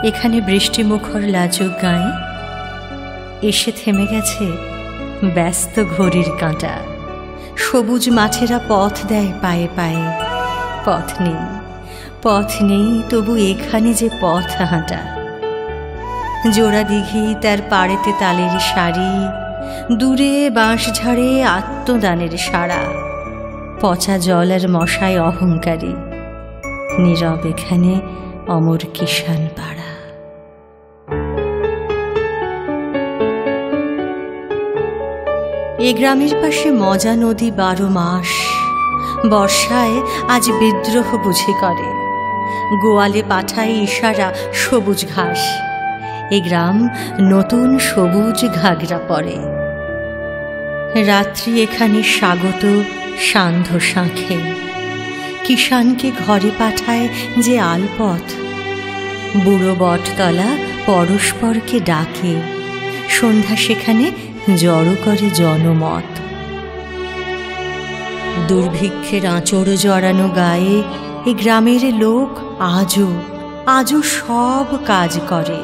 এখানে বৃষ্টিমুখর লাজুক গায়ে এসে থেমে গেছে ব্যস্ত ঘড়ির কাঁটা। সবুজ মাছেরা পথ দেয় পায়ে পায়ে। পথ নেই তবু এখানে যে পথ হাঁটা। জোড়া দিঘি তার পাড়েতে তালের সারি, দূরে বাঁশঝাড়ে আত্মদানের সাড়া। পচা জল আর মশায় অহংকারী, নীরব এখানে অমর কিষান পাড়া। এ গ্রামের পাশে মজা নদী 12 মাস। বর্ষায় আজ বিদ্রোহ বুঝি করে, গোয়ালে পাঠায় ইশারা সবুজ ঘাস। এ গ্রাম নতুন সবুজ ঘাগরা পরে। রাত্রি এখানে স্বাগত সান্ধ্য শাঁখে। কিষানকে ঘরে পাঠায় যে আলপথ। বুড়ো বটতলা পরস্পরকে ডাকে, সন্ধ্যা সেখানে জড়ো করে জনমত। দুর্ভিক্ষের আঁচড় জড়ানো গায়ে এ গ্রামের লোক আজও সব কাজ করে।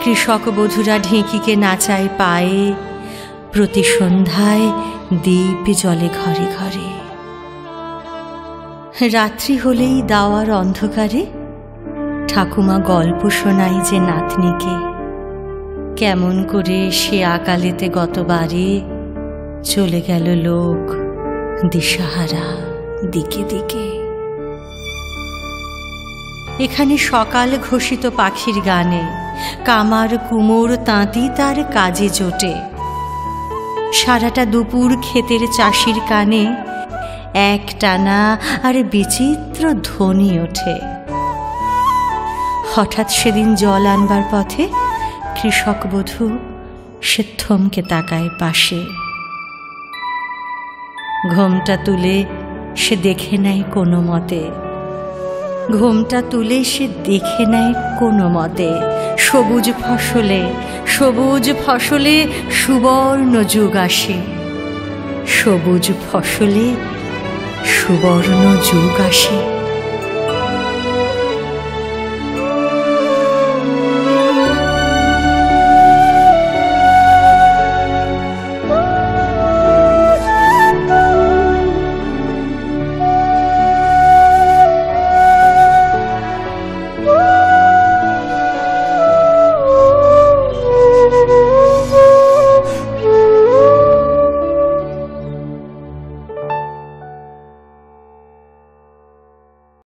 কৃষক বধূরা ঢেঁকিকে নাচায় পায়ে, প্রতি সন্ধ্যায় দীপ জ্বলে ঘরে ঘরে। রাত্রি হলেই দাওয়ার অন্ধকারে ঠাকুমা গল্প শোনায় যে নাতনিকে, কেমন করে সে আকালেতে গতবারে চলে গেল লোক দিশাহারা দিকে দিকে। এখানে সকাল ঘোষিত পাখির গানে কামার কুমোর তাঁতি তার কাজে জোটে। সারাটা দুপুর ক্ষেতের চাষির কানে এক টানা আর বিচিত্র ধ্বনি ওঠে। হঠাৎ সেদিন জল আনবার পথে কৃষক বধূ সে থমকে তাকায় পাশে। ঘোমটা তুলে সে দেখে নেয় কোনো মতে, সবুজ ফসলে সুবর্ণ যুগ আসে। সবুজ ফসলে সুবর্ণ যুগ আসে।